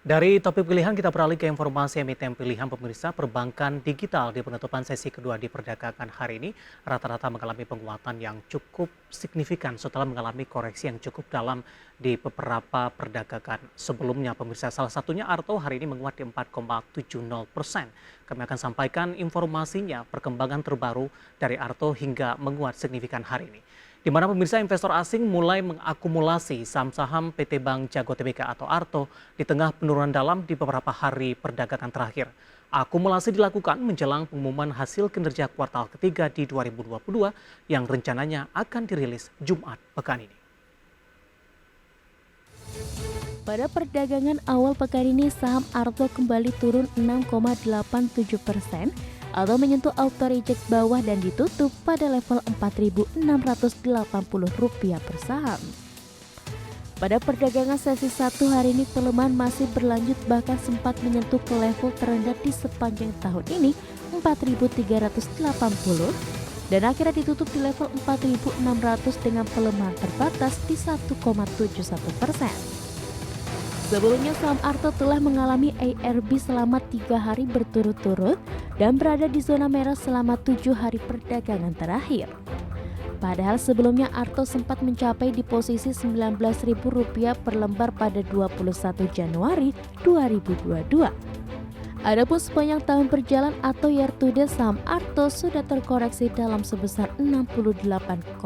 Dari topik pilihan kita beralih ke informasi emiten pilihan pemirsa. Perbankan digital di penutupan sesi kedua diperdagangkan hari ini rata-rata mengalami penguatan yang cukup signifikan setelah mengalami koreksi yang cukup dalam di beberapa perdagangan sebelumnya. Pemirsa, salah satunya Arto hari ini menguat di 4,70%. Kami akan sampaikan informasinya, perkembangan terbaru dari Arto hingga menguat signifikan hari ini, di mana pemirsa investor asing mulai mengakumulasi saham-saham PT Bank Jago Tbk atau Arto di tengah penurunan dalam di beberapa hari perdagangan terakhir. Akumulasi dilakukan menjelang pengumuman hasil kinerja kuartal ketiga di 2022 yang rencananya akan dirilis Jumat pekan ini. Pada perdagangan awal pekan ini, saham Arto kembali turun 6,87% atau menyentuh auto reject bawah dan ditutup pada level Rp4.680 per saham. Pada perdagangan sesi 1 hari ini, pelemahan masih berlanjut, bahkan sempat menyentuh ke level terendah di sepanjang tahun ini, 4.380, dan akhirnya ditutup di level 4.600 dengan pelemahan terbatas di 1,71%. Sebelumnya saham Arto telah mengalami ARB selama 3 hari berturut-turut dan berada di zona merah selama 7 hari perdagangan terakhir. Padahal sebelumnya Arto sempat mencapai di posisi Rp19.000 per lembar pada 21 Januari 2022. Adapun sepanjang tahun berjalan atau year to date, saham Arto sudah terkoreksi dalam sebesar 68,59%.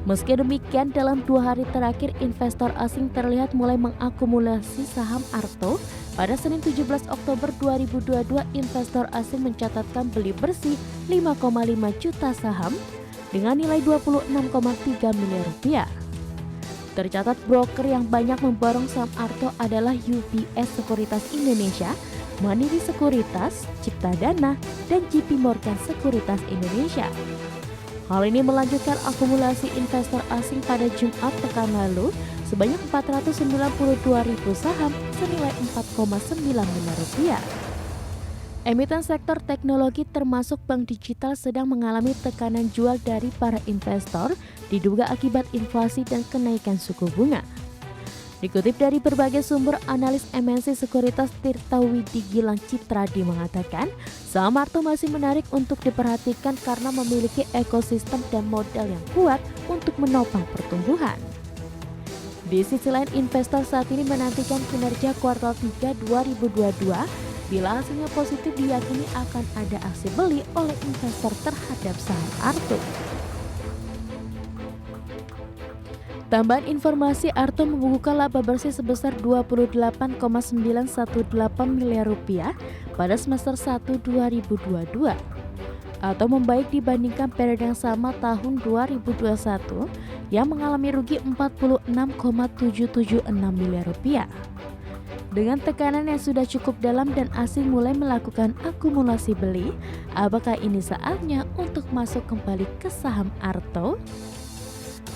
Meski demikian, dalam 2 hari terakhir investor asing terlihat mulai mengakumulasi saham Arto. Pada Senin 17 Oktober 2022, investor asing mencatatkan beli bersih 5,5 juta saham dengan nilai Rp26,3 miliar. Tercatat broker yang banyak memborong saham Arto adalah UBS Sekuritas Indonesia, Mandiri Sekuritas, Cipta Dana, dan JP Morgan Sekuritas Indonesia. Hal ini melanjutkan akumulasi investor asing pada Jumat pekan lalu sebanyak 492.000 saham senilai Rp4,9 miliar. Emiten sektor teknologi termasuk bank digital sedang mengalami tekanan jual dari para investor diduga akibat inflasi dan kenaikan suku bunga. Dikutip dari berbagai sumber, analis MNC Sekuritas Tirta Widi Gilang Citradi mengatakan saham Arto masih menarik untuk diperhatikan karena memiliki ekosistem dan modal yang kuat untuk menopang pertumbuhan. Di sisi lain, investor saat ini menantikan kinerja kuartal 3 2022. Bila hasilnya positif, diyakini akan ada aksi beli oleh investor terhadap saham Arto. Tambahan informasi, Arto membukukan laba bersih sebesar Rp28,918 miliar pada semester 1 2022 atau membaik dibandingkan periode yang sama tahun 2021 yang mengalami rugi Rp46,776 miliar. Dengan tekanan yang sudah cukup dalam dan asing mulai melakukan akumulasi beli, apakah ini saatnya untuk masuk kembali ke saham Arto?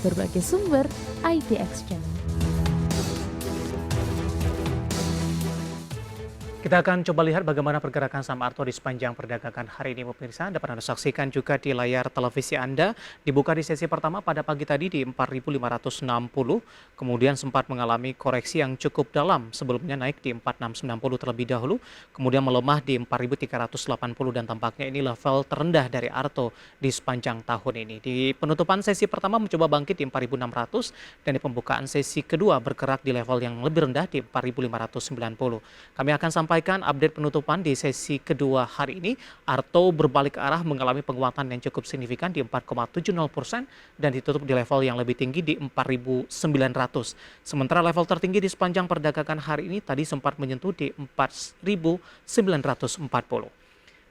Berbagai sumber IDX Channel. Kita akan coba lihat bagaimana pergerakan saham Arto di sepanjang perdagangan hari ini, pemirsa. Dapat Anda saksikan juga di layar televisi Anda. Dibuka di sesi pertama pada pagi tadi di 4.560, kemudian sempat mengalami koreksi yang cukup dalam. Sebelumnya naik di 4.690 terlebih dahulu, kemudian melemah di 4.380 dan tampaknya ini level terendah dari Arto di sepanjang tahun ini. Di penutupan sesi pertama mencoba bangkit di 4.600 dan di pembukaan sesi kedua bergerak di level yang lebih rendah di 4.590. Kami akan sampaikan update penutupan di sesi kedua hari ini. Arto berbalik arah mengalami penguatan yang cukup signifikan di 4,70% dan ditutup di level yang lebih tinggi di 4.900. Sementara level tertinggi di sepanjang perdagangan hari ini tadi sempat menyentuh di 4.940.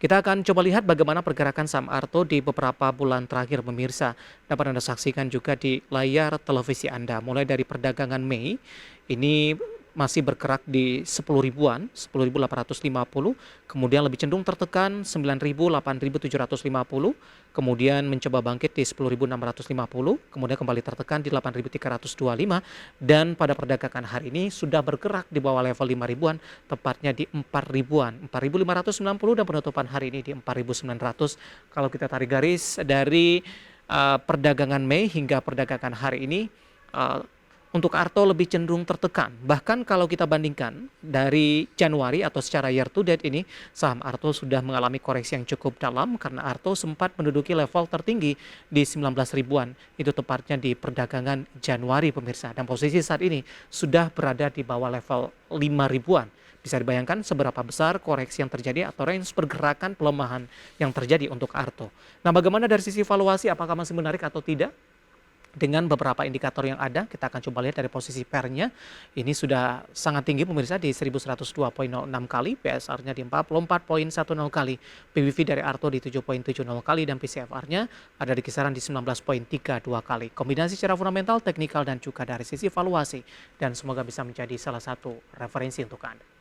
Kita akan coba lihat bagaimana pergerakan saham Arto di beberapa bulan terakhir, pemirsa. Dapat Anda saksikan juga di layar televisi Anda. Mulai dari perdagangan Mei, ini masih bergerak di 10 ribuan, 10.850, kemudian lebih cenderung tertekan 9.000, 8.750, kemudian mencoba bangkit di 10.650, kemudian kembali tertekan di 8.325, dan pada perdagangan hari ini sudah bergerak di bawah level 5 ribuan, tepatnya di 4 ribuan, 4.590 dan penutupan hari ini di 4.900. Kalau kita tarik garis dari perdagangan Mei hingga perdagangan hari ini, Untuk Arto lebih cenderung tertekan. Bahkan kalau kita bandingkan dari Januari atau secara year to date ini, saham Arto sudah mengalami koreksi yang cukup dalam karena Arto sempat menduduki level tertinggi di 19 ribuan. Itu tepatnya di perdagangan Januari pemirsa. Dan posisi saat ini sudah berada di bawah level 5 ribuan. Bisa dibayangkan seberapa besar koreksi yang terjadi atau range pergerakan pelemahan yang terjadi untuk Arto. Nah, bagaimana dari sisi valuasi, apakah masih menarik atau tidak? Dengan beberapa indikator yang ada, kita akan coba lihat dari posisi pair-nya. Ini sudah sangat tinggi pemirsa di 1102,06 kali, PSR-nya di 44,10 kali, PBV dari Arto di 7,70 kali, dan PCFR-nya ada di kisaran di 19,32 kali. Kombinasi secara fundamental, teknikal, dan juga dari sisi valuasi. Dan semoga bisa menjadi salah satu referensi untuk Anda.